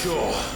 Sure.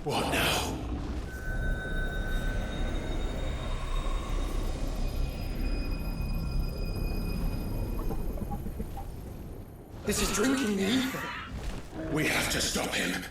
What now? This is drinking the ether. We have to stop him.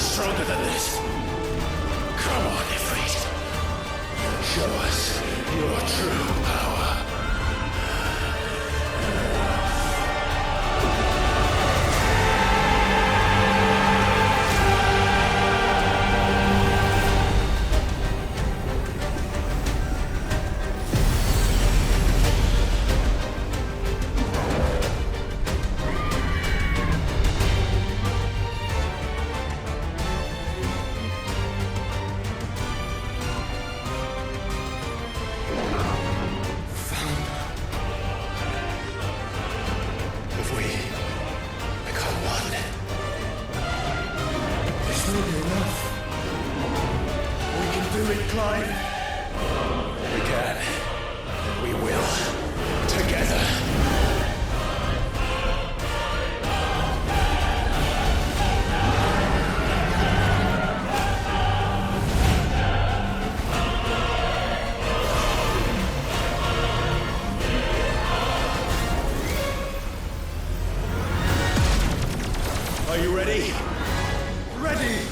Stronger than this. Come on, Ifrit. Show us your true power. We can. We will. Together. Are you ready? Ready!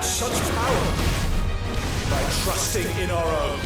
had such power? By trusting in our own.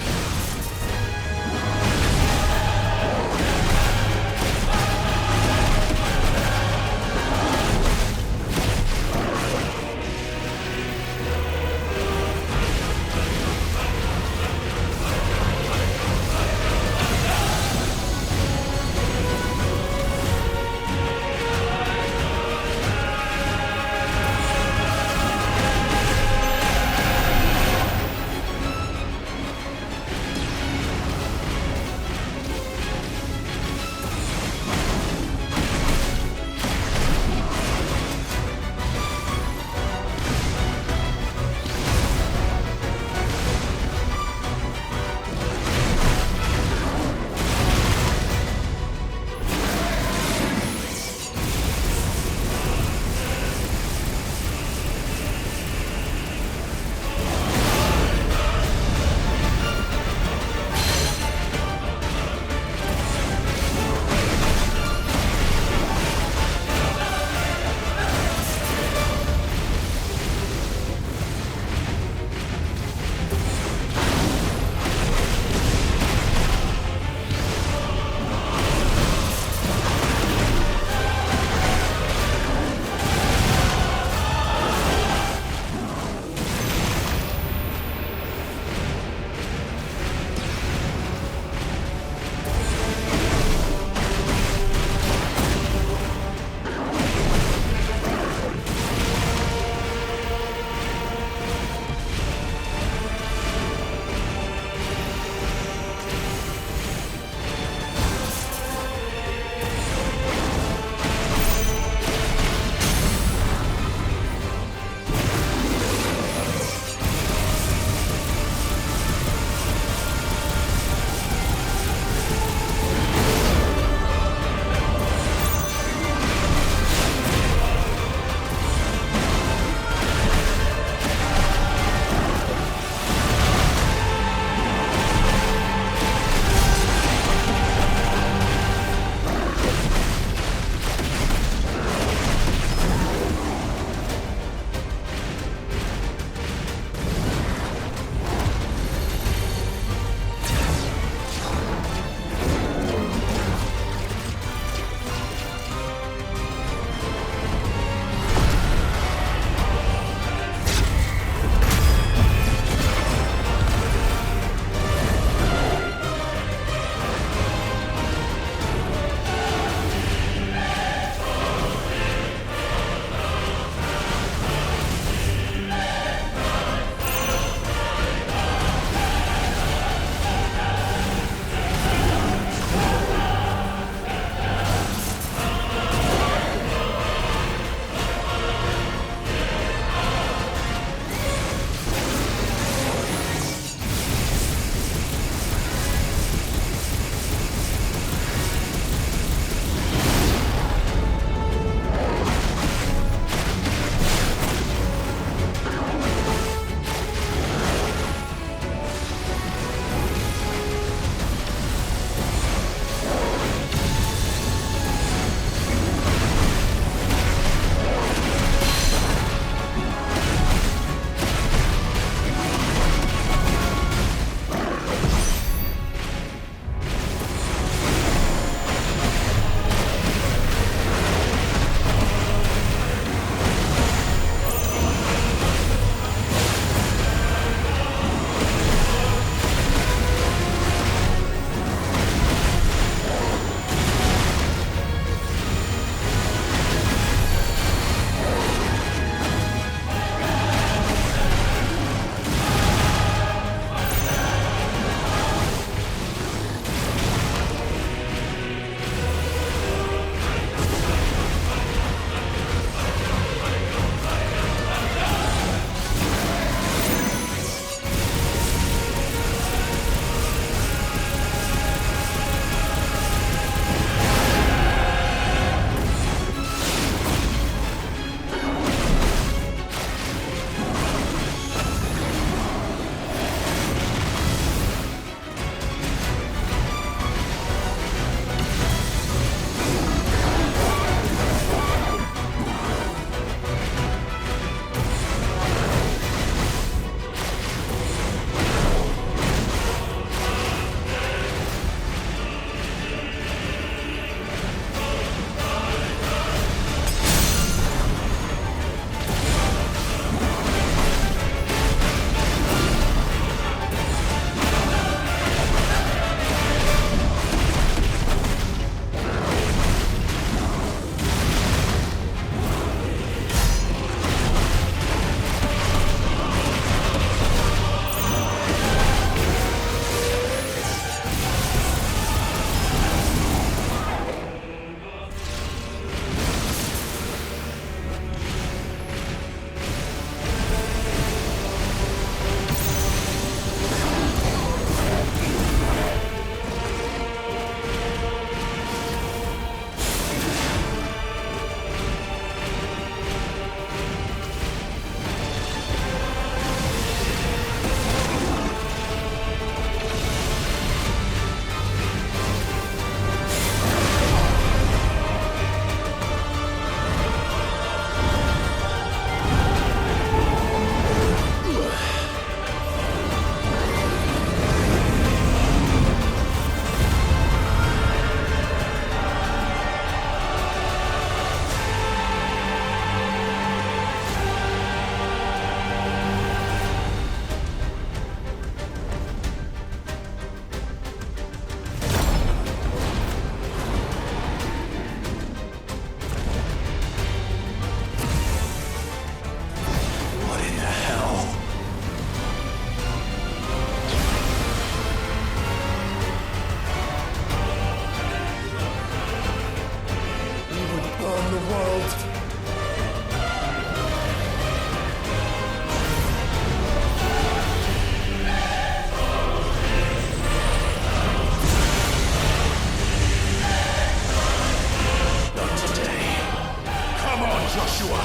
Joshua!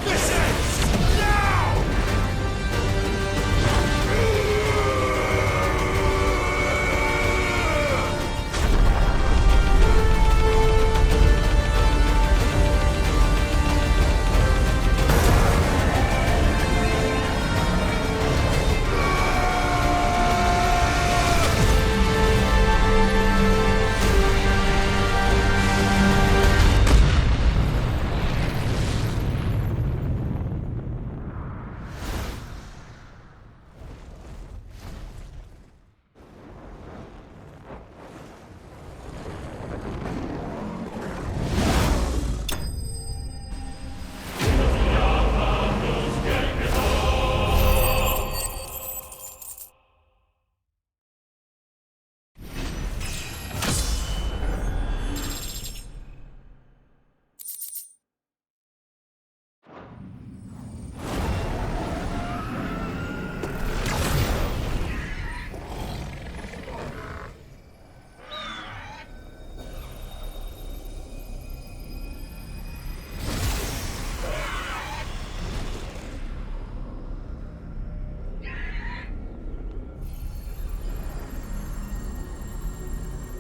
This ends now!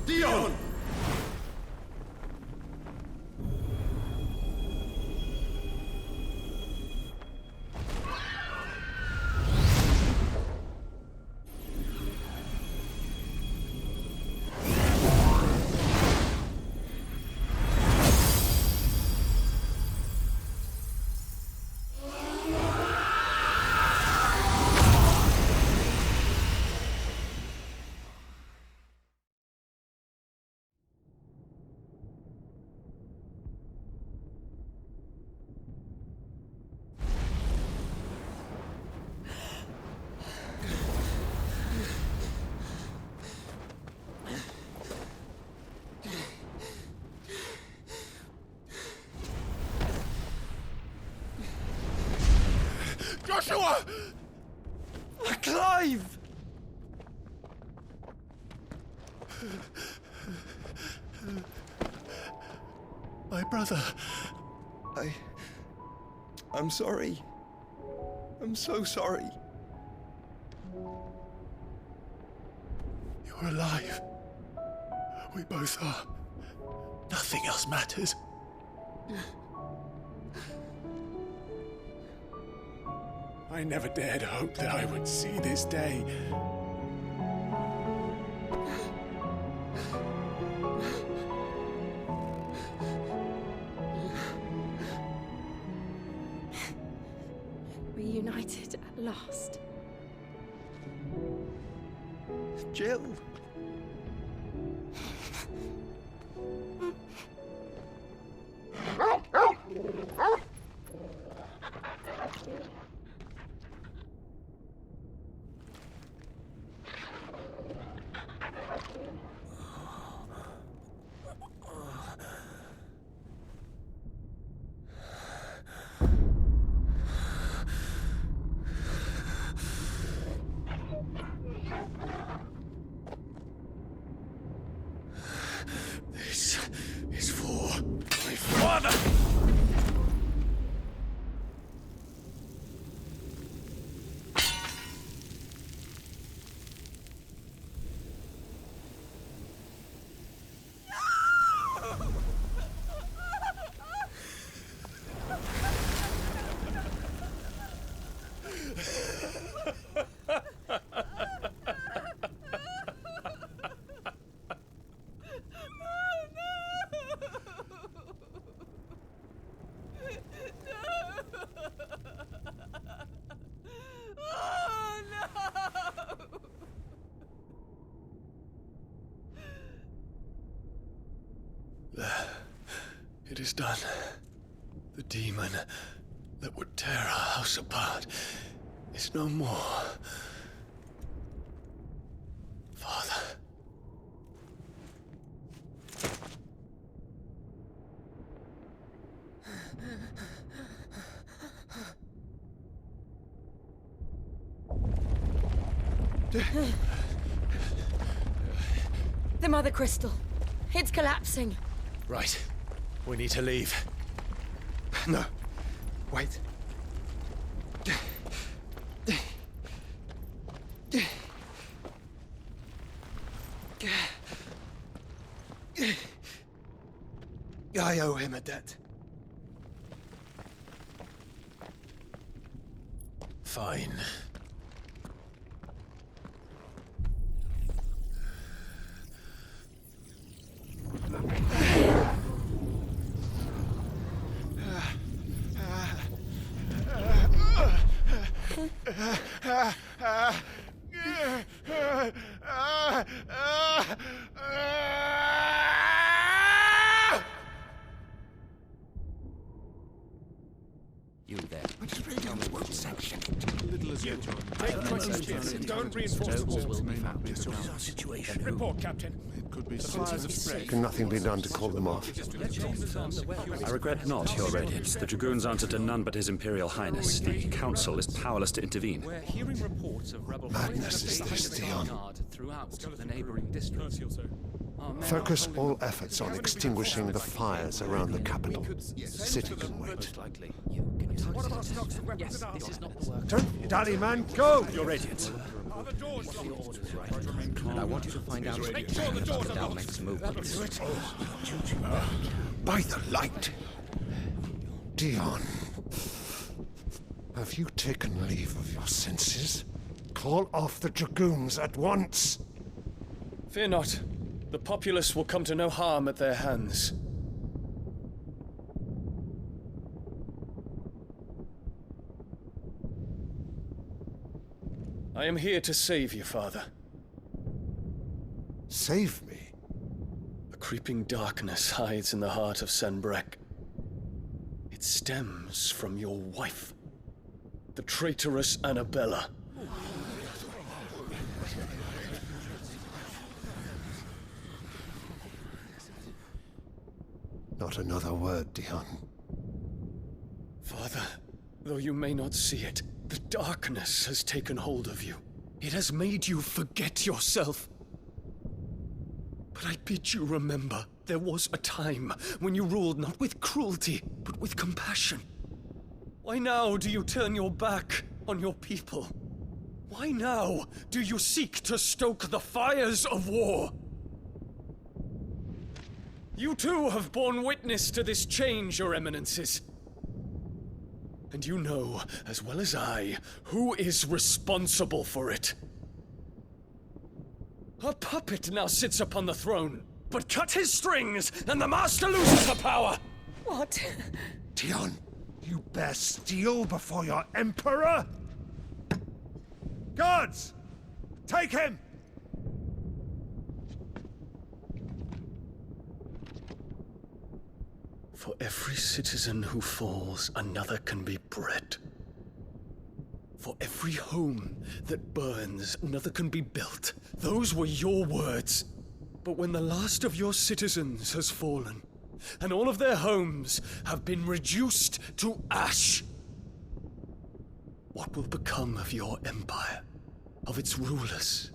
Dion! Joshua! Clive! My brother. I'm sorry. I'm so sorry. You're alive. We both are. Nothing else matters. I never dared hope that I would see this day. Reunited at last. Jill. This is for my father! It is done. The demon that would tear our house apart is no more. Father. The Mother Crystal. It's collapsing. Right. We need to leave. No. Wait. I owe him a debt. Fine. You there. Don't reinforce the Nobles will walls. be found. This is our situation. Report, Captain. It could be citizens of spread. Can nothing be done to call them off? I regret not, Your Radiance. The Dragoons answer to none but His Imperial Highness. The Council is powerless to intervene. We're hearing reports of rebel Madness is this, Dion. throughout the neighboring districts. Our men Focus are all efforts on extinguishing the fires around the capital. The city can wait. What about stocks and weapons and This is armor? not the work. Don't, Daddy man, go! Your Radiance. Are the doors locked? And I want you to find out Make sure the doors are locked. next move. By the light. Dion. Have you taken leave of your senses? Call off the Dragoons at once. Fear not. The populace will come to no harm at their hands. I am here to save you, Father. Save me. A creeping darkness hides in the heart of Senbrek. It stems from your wife, the traitorous Annabella. Not another word, Dion. Father, though you may not see it, the darkness has taken hold of you. It has made you forget yourself. But I bid you remember, there was a time when you ruled not with cruelty, but with compassion. Why now do you turn your back on your people? Why now do you seek to stoke the fires of war? You too have borne witness to this change, Your Eminences. And you know, as well as I, who is responsible for it. A puppet now sits upon the throne, but cut his strings, and the master loses the power! What? Dion, you bear steel before your Emperor? Guards! Take him! For every citizen who falls, another can be bred. For every home that burns, another can be built. Those were your words. But when the last of your citizens has fallen, and all of their homes have been reduced to ash, what will become of your empire, of its rulers,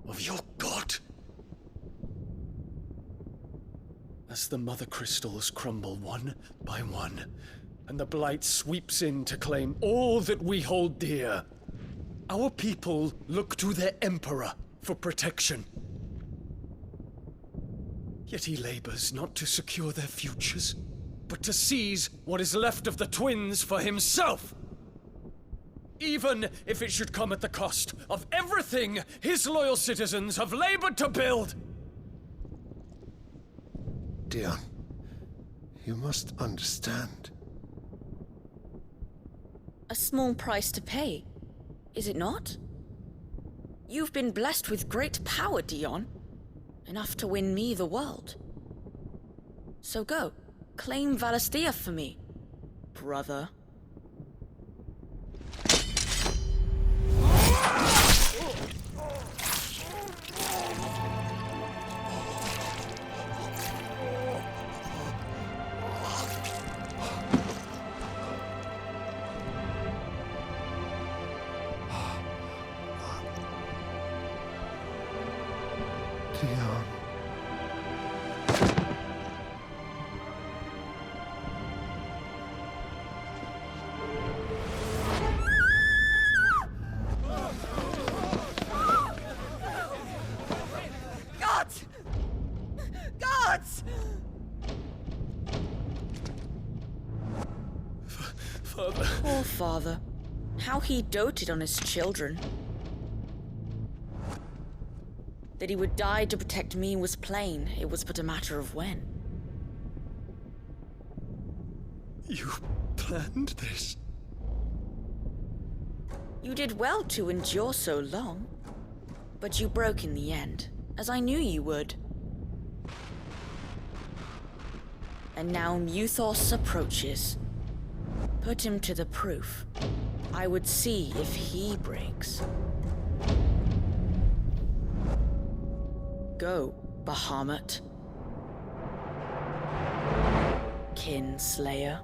of your god? As the Mother Crystals crumble one by one, and the Blight sweeps in to claim all that we hold dear, our people look to their Emperor for protection. Yet he labors not to secure their futures, but to seize what is left of the twins for himself. Even if it should come at the cost of everything his loyal citizens have labored to build. Dion, you must understand. A small price to pay, is it not? You've been blessed with great power, Dion. Enough to win me the world. So go, claim Valisthea for me, brother. Dion. Gods! Gods! Father. Poor father. How he doted on his children. That he would die to protect me was plain. It was but a matter of when. You planned this? You did well to endure so long. But you broke in the end, as I knew you would. And now Muthos approaches. Put him to the proof. I would see if he breaks. Go, Bahamut. Kinslayer.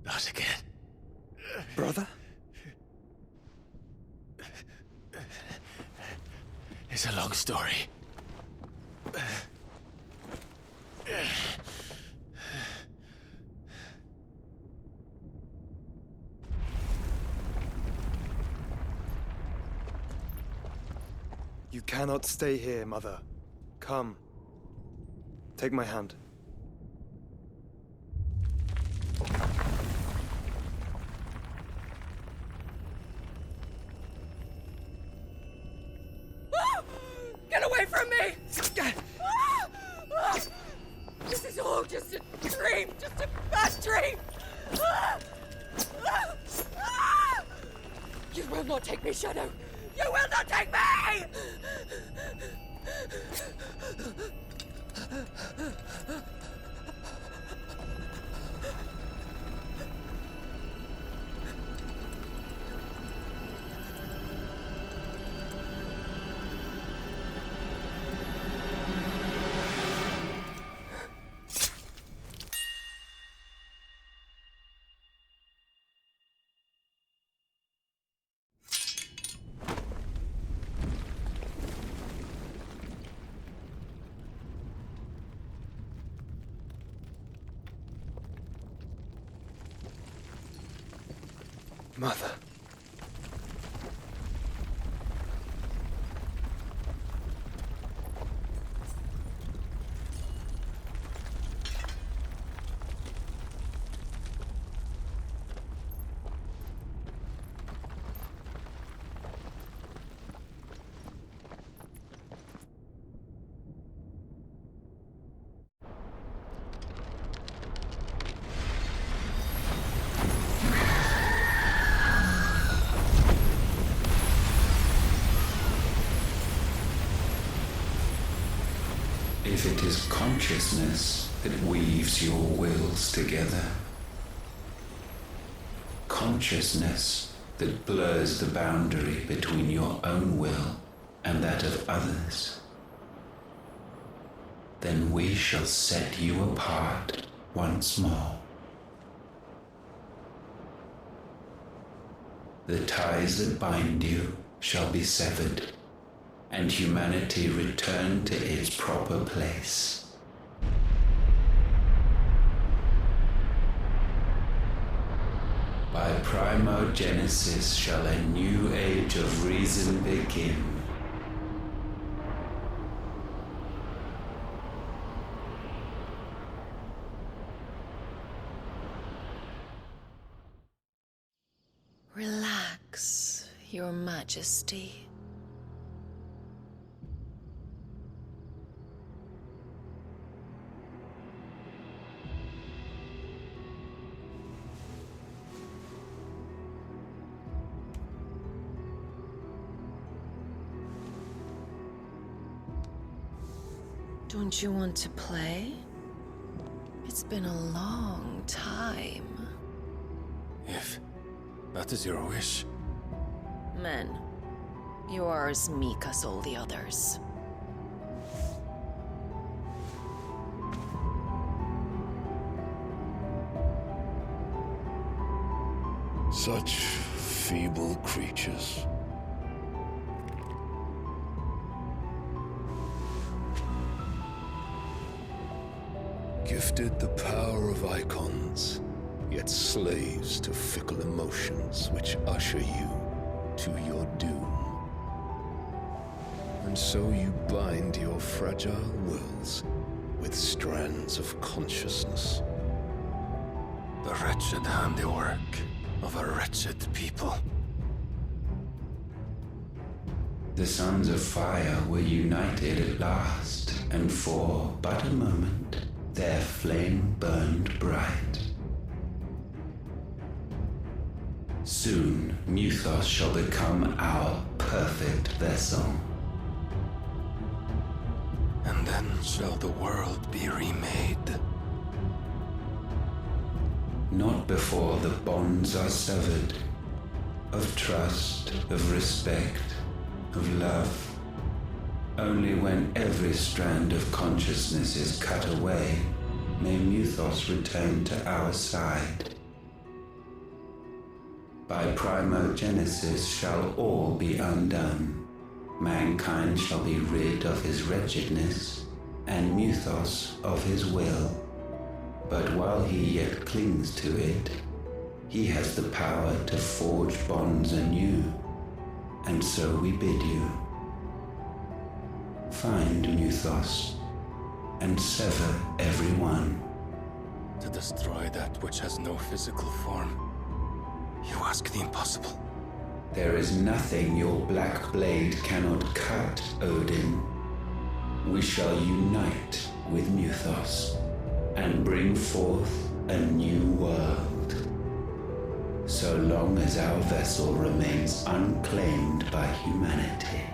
Not again. Brother? It's a long story. You cannot stay here, Mother. Come. Take my hand. Get away from me! This is all just a dream, just a bad dream! You will not take me, Shadow! You will not take me! Mother. If it is consciousness that weaves your wills together, consciousness that blurs the boundary between your own will and that of others, then we shall set you apart once more. The ties that bind you shall be severed, and humanity return to its proper place. By primogenesis shall a new age of reason begin. Relax, Your Majesty. Don't you want to play? It's been a long time. That is your wish. Men, you are as meek as all the others. Such feeble creatures. Gifted the power of icons, yet slaves to fickle emotions which usher you to your doom. And so you bind your fragile wills with strands of consciousness. The wretched handiwork of a wretched people. The Sons of Fire were united at last, and for but a moment, their flame burned bright. Soon, Muthos shall become our perfect vessel. And then shall the world be remade. Not before the bonds are severed, of trust, of respect, of love. Only when every strand of consciousness is cut away, may Muthos return to our side. By primogenesis shall all be undone. Mankind shall be rid of his wretchedness, and Muthos of his will. But while he yet clings to it, he has the power to forge bonds anew, and so we bid you. Find Muthos, and sever every one. To destroy that which has no physical form. You ask the impossible. There is nothing your black blade cannot cut, Odin. We shall unite with Muthos, and bring forth a new world. So long as our vessel remains unclaimed by humanity.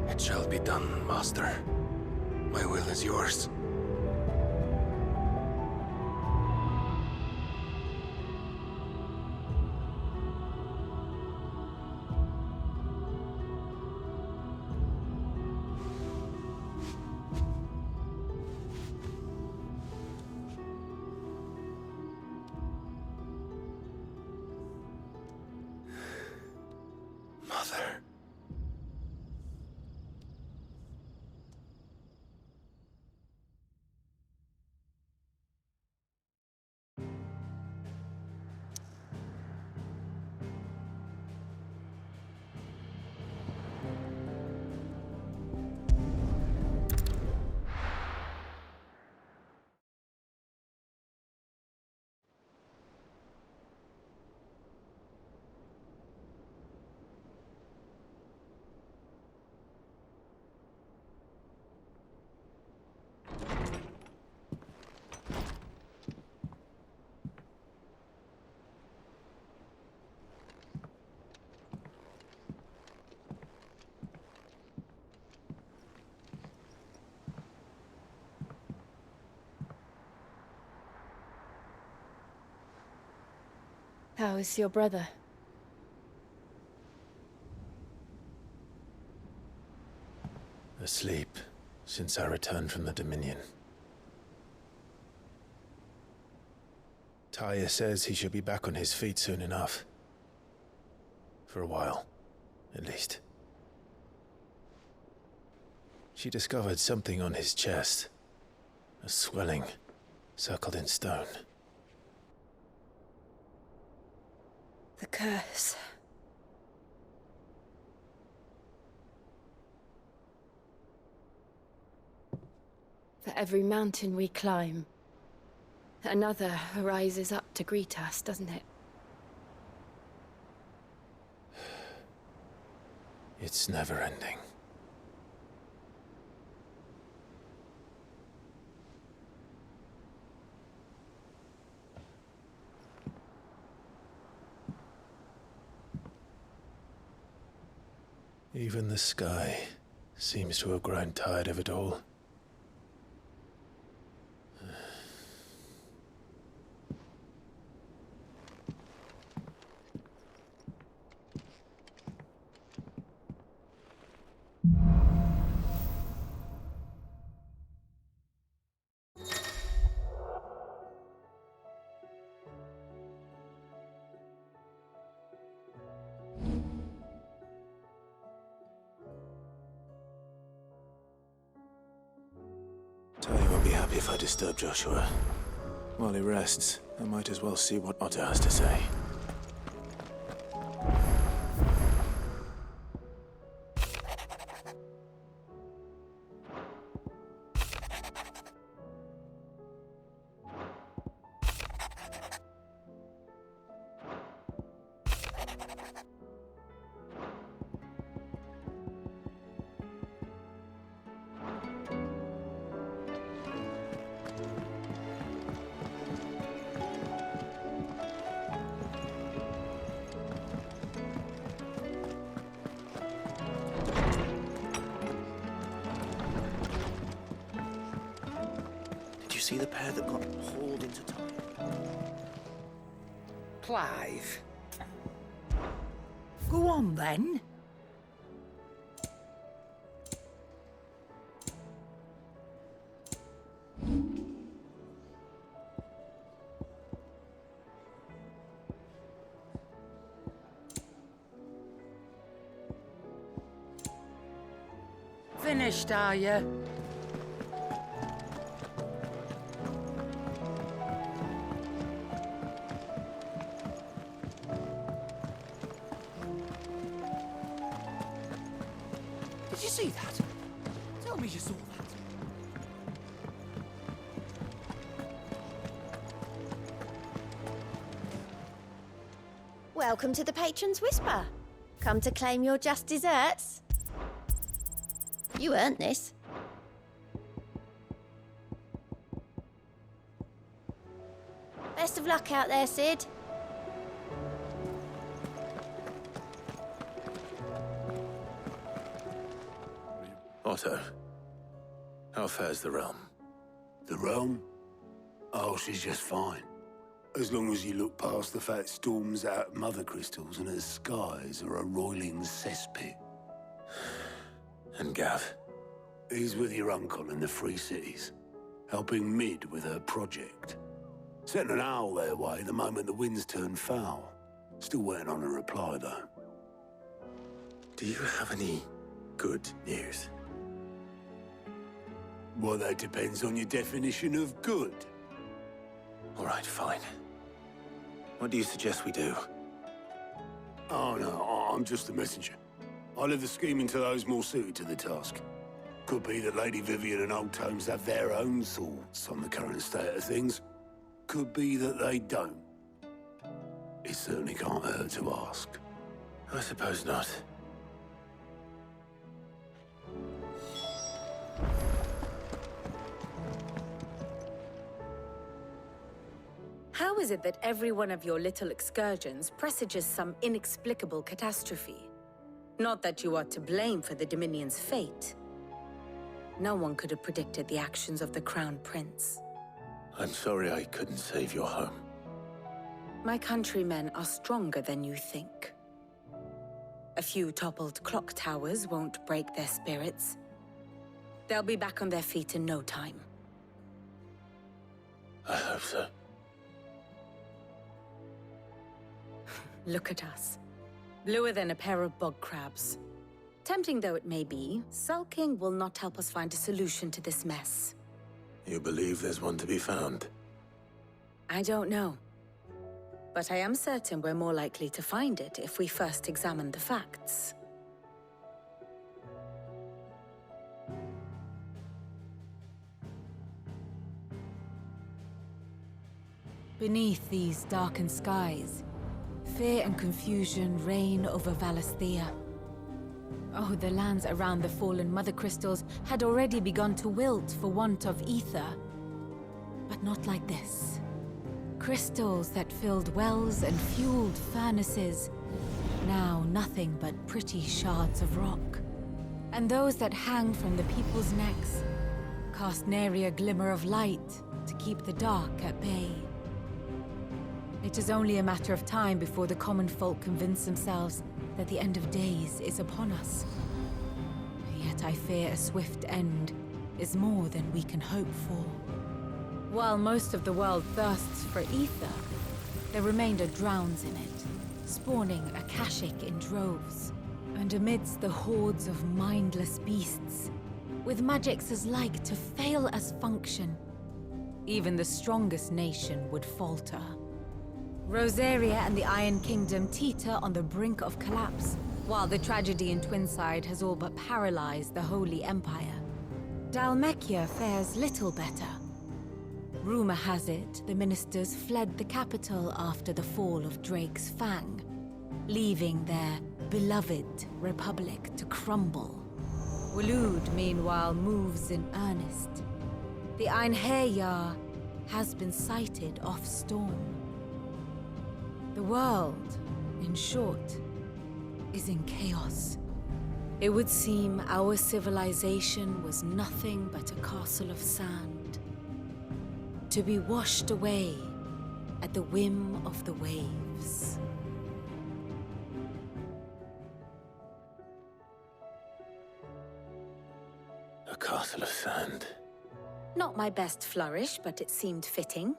It shall be done, Master. My will is yours. Mother. How is your brother? Asleep since I returned from the Dominion. Taya says he should be back on his feet soon enough. For a while, at least. She discovered something on his chest. A swelling, circled in stone. The curse. For every mountain we climb, another rises up to greet us, doesn't it? It's never ending. Even the sky seems to have grown tired of it all. happy if I disturb Joshua. While he rests, I might as well see what Otto has to say. Did you see the pair that got hauled into time? Clive. Go on then. Finished, are you? Did you see that? Tell me you saw that. Welcome to the Patron's Whisper. Come to claim your just desserts? You earned this. Best of luck out there, Sid. Otto, how fares the realm? The realm? Oh, she's just fine. As long as you look past the fat storms out mother crystals and her skies are a roiling cesspit. And Gav? He's with your uncle in the Free Cities, helping Mid with her project. Sent an owl their way the moment the winds turned foul. Still waiting on a reply, though. Do you have any good news? Well, that depends on your definition of good. All right, fine. What do you suggest we do? Oh, no, I'm just a messenger. I leave the scheming to those more suited to the task. Could be that Lady Vivian and Old Tomes have their own thoughts on the current state of things. Could be that they don't. It certainly can't hurt to ask. I suppose not. How is it that every one of your little excursions presages some inexplicable catastrophe? Not that you are to blame for the Dominion's fate. No one could have predicted the actions of the Crown Prince. I'm sorry I couldn't save your home. My countrymen are stronger than you think. A few toppled clock towers won't break their spirits. They'll be back on their feet in no time. I hope so. Look at us. Bluer than a pair of bog crabs. Tempting though it may be, sulking will not help us find a solution to this mess. You believe there's one to be found? I don't know. But I am certain we're more likely to find it if we first examine the facts. Beneath these darkened skies, fear and confusion reign over Valisthea. Oh, the lands around the fallen Mother Crystals had already begun to wilt for want of ether. But not like this. Crystals that filled wells and fueled furnaces, now nothing but pretty shards of rock. And those that hang from the people's necks cast nary a glimmer of light to keep the dark at bay. It is only a matter of time before the common folk convince themselves that the end of days is upon us. Yet I fear a swift end is more than we can hope for. While most of the world thirsts for ether, the remainder drowns in it, spawning Akashic in droves. And amidst the hordes of mindless beasts, with magics as like to fail as function, even the strongest nation would falter. Rosaria and the Iron Kingdom teeter on the brink of collapse, while the tragedy in Twinside has all but paralyzed the Holy Empire. Dhalmekia fares little better. Rumor has it the ministers fled the capital after the fall of Drake's Fang, leaving their beloved republic to crumble. Waloed, meanwhile, moves in earnest. The Einherjar has been sighted off Storm. The world, in short, is in chaos. It would seem our civilization was nothing but a castle of sand, to be washed away at the whim of the waves. A castle of sand. Not my best flourish, but it seemed fitting.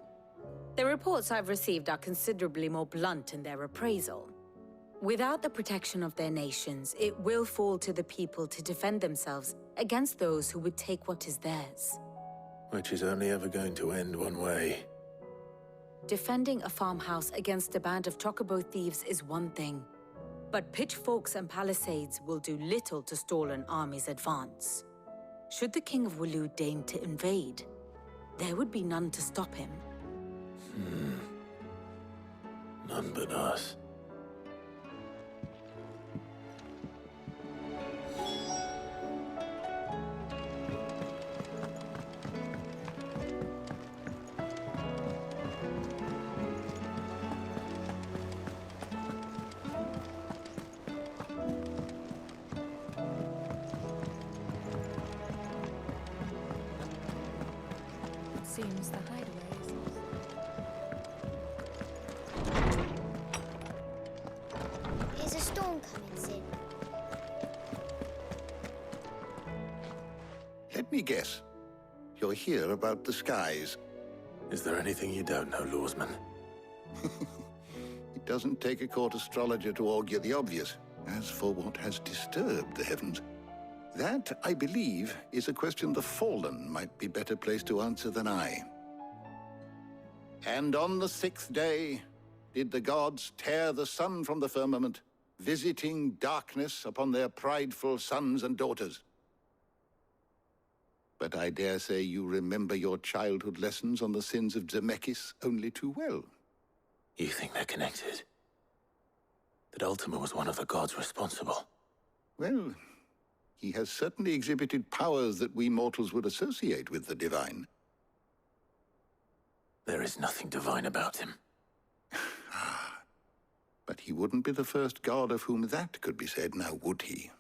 The reports I've received are considerably more blunt in their appraisal. Without the protection of their nations, it will fall to the people to defend themselves against those who would take what is theirs. Which is only ever going to end one way. Defending a farmhouse against a band of chocobo thieves is one thing, but pitchforks and palisades will do little to stall an army's advance. Should the King of Waloed deign to invade, there would be none to stop him. None but us. Seems the hideaway is... Is a storm coming soon? Let me guess. You're here about the skies. Is there anything you don't know, Lawsman? It doesn't take a court astrologer to augur the obvious. As for what has disturbed the heavens, that, I believe, is a question the Fallen might be better placed to answer than I. And on the 6th day did the gods tear the sun from the firmament, visiting darkness upon their prideful sons and daughters. But I dare say you remember your childhood lessons on the sins of Zemeckis only too well. You think they're connected? That Ultima was one of the gods responsible? Well, he has certainly exhibited powers that we mortals would associate with the divine. There is nothing divine about him. But he wouldn't be the first god of whom that could be said, now would he?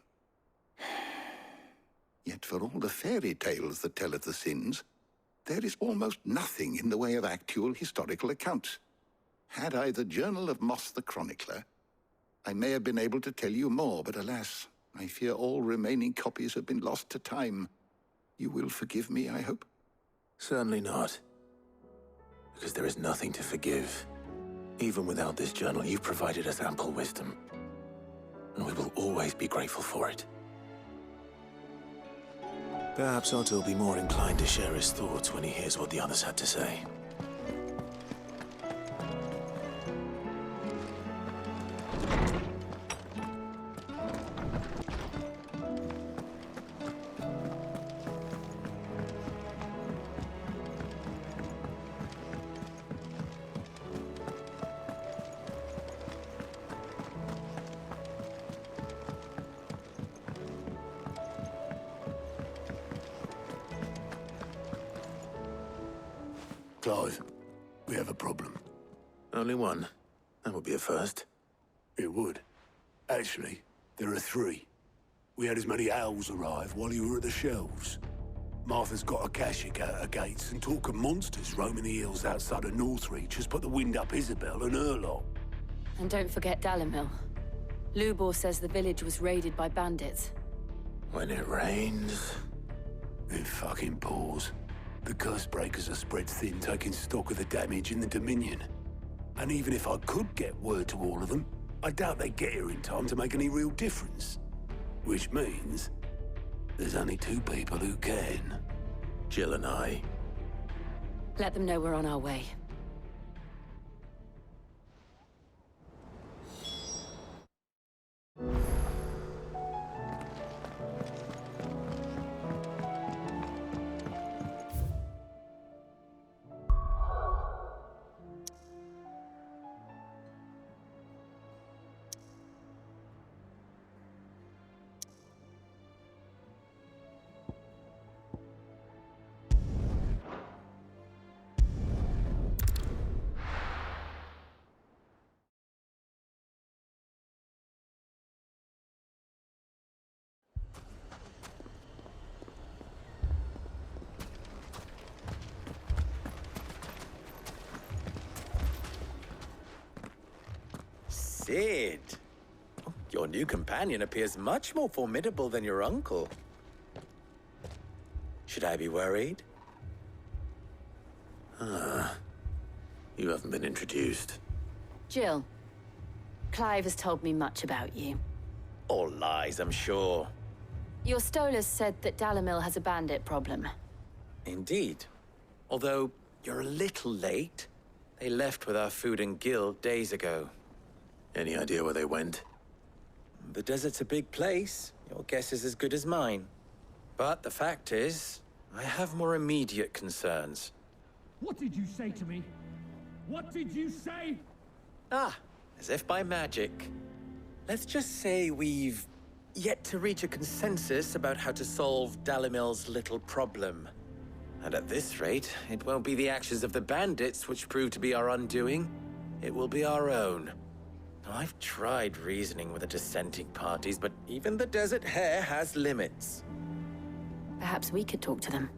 Yet for all the fairy tales that tell of the sins, there is almost nothing in the way of actual historical accounts. Had I the Journal of Moss the Chronicler, I may have been able to tell you more, but alas, I fear all remaining copies have been lost to time. You will forgive me, I hope? Certainly not. Because there is nothing to forgive. Even without this journal, you've provided us ample wisdom. And we will always be grateful for it. Perhaps Otto will be more inclined to share his thoughts when he hears what the others had to say. Clive, we have a problem. Only one. That would be a first. It would. Actually, there are 3. We had as many owls arrive while you were at the shelves. Martha's got a Akashic out her gates, and talk of monsters roaming the hills outside of Northreach has put the wind up Isabel and her lot. And don't forget Dalimil. Lubor says the village was raided by bandits. When it rains... It fucking pours. The Cursebreakers are spread thin, taking stock of the damage in the Dominion. And even if I could get word to all of them, I doubt they'd get here in time to make any real difference. Which means... There's only two people who can. Jill and I. Let them know we're on our way. Sid! Your new companion appears much more formidable than your uncle. Should I be worried? You haven't been introduced. Jill, Clive has told me much about you. All lies, I'm sure. Your Stolas said that Dalamil has a bandit problem. Indeed. Although, you're a little late. They left with our food and guild days ago. Any idea where they went? The desert's a big place. Your guess is as good as mine. But the fact is, I have more immediate concerns. What did you say to me? What did you say? As if by magic. Let's just say we've yet to reach a consensus about how to solve Dalimil's little problem. And at this rate, it won't be the actions of the bandits which prove to be our undoing. It will be our own. I've tried reasoning with the dissenting parties, but even the Desert Hare has limits. Perhaps we could talk to them.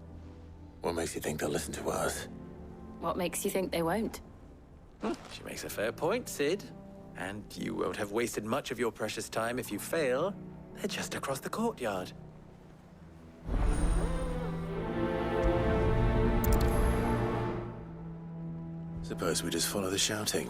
What makes you think they'll listen to us? What makes you think they won't? She makes a fair point, Sid. And you won't have wasted much of your precious time if you fail. They're just across the courtyard. Suppose we just follow the shouting.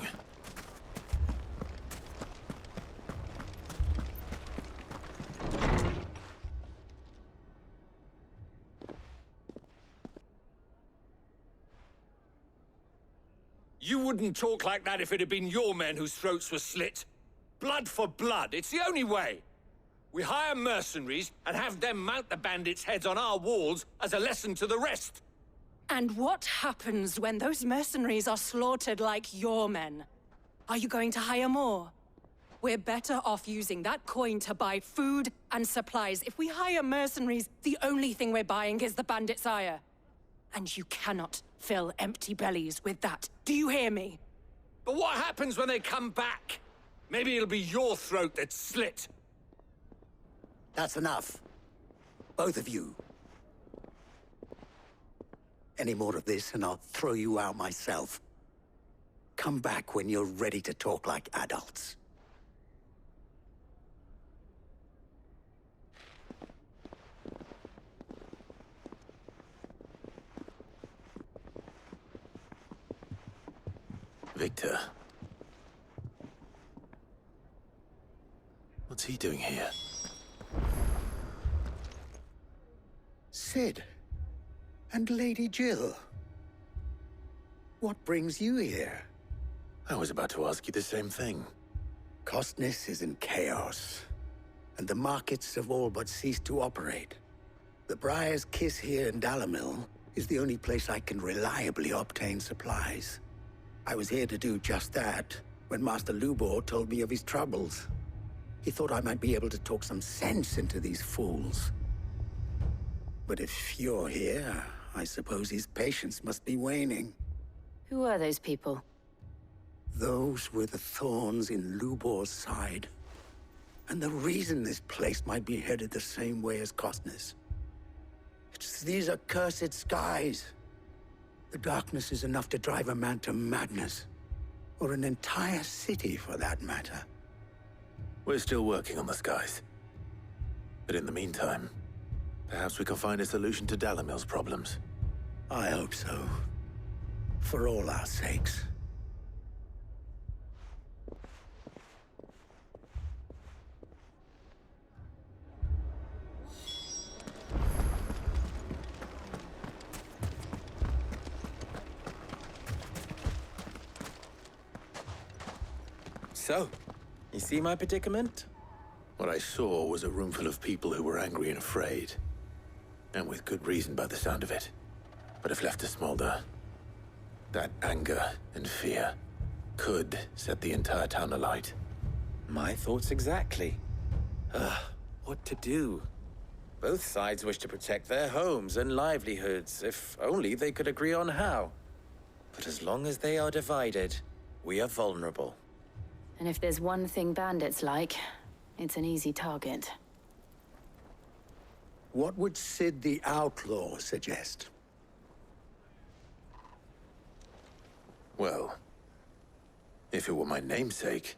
You wouldn't talk like that if it had been your men whose throats were slit. Blood for blood, it's the only way. We hire mercenaries and have them mount the bandits' heads on our walls as a lesson to the rest. And what happens when those mercenaries are slaughtered like your men? Are you going to hire more? We're better off using that coin to buy food and supplies. If we hire mercenaries, the only thing we're buying is the bandits' ire. And you cannot fill empty bellies with that. Do you hear me? But what happens when they come back? Maybe it'll be your throat that's slit. That's enough. Both of you. Any more of this and I'll throw you out myself. Come back when you're ready to talk like adults. Victor. What's he doing here? Sid. And Lady Jill. What brings you here? I was about to ask you the same thing. Costness is in chaos, and the markets have all but ceased to operate. The Briar's Kiss here in Dalamil is the only place I can reliably obtain supplies. I was here to do just that when Master Lubor told me of his troubles. He thought I might be able to talk some sense into these fools. But if you're here, I suppose his patience must be waning. Who are those people? Those were the thorns in Lubor's side. And the reason this place might be headed the same way as Costness. It's these accursed skies. The darkness is enough to drive a man to madness. Or an entire city, for that matter. We're still working on the skies. But in the meantime, perhaps we can find a solution to Dalamil's problems. I hope so. For all our sakes. So, you see my predicament? What I saw was a room full of people who were angry and afraid. And with good reason by the sound of it. But if left to smolder, that anger and fear could set the entire town alight. My thoughts exactly. What to do? Both sides wish to protect their homes and livelihoods, if only they could agree on how. But as long as they are divided, we are vulnerable. And if there's one thing bandits like, it's an easy target. What would Sid the Outlaw suggest? Well, if it were my namesake,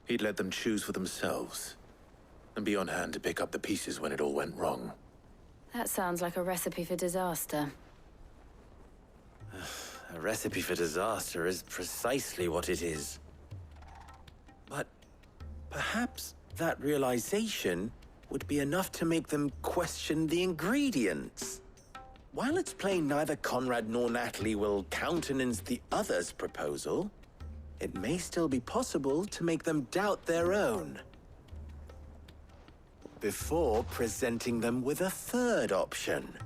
he'd let them choose for themselves and be on hand to pick up the pieces when it all went wrong. That sounds like a recipe for disaster. A recipe for disaster is precisely what it is. But perhaps that realization would be enough to make them question the ingredients. While it's plain neither Conrad nor Natalie will countenance the other's proposal, it may still be possible to make them doubt their own. Before presenting them with a third option.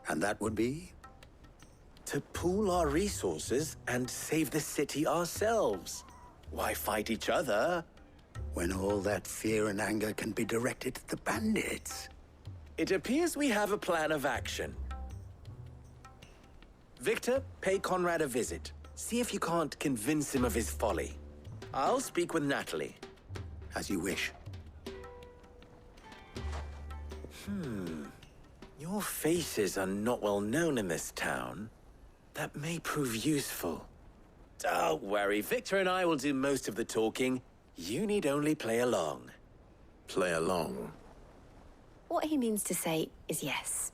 And that would be? To pool our resources and save the city ourselves. Why fight each other? When all that fear and anger can be directed at the bandits. It appears we have a plan of action. Victor, pay Conrad a visit. See if you can't convince him of his folly. I'll speak with Natalie. As you wish. Your faces are not well known in this town. That may prove useful. Don't worry, Victor and I will do most of the talking. You need only play along. Play along? What he means to say is yes.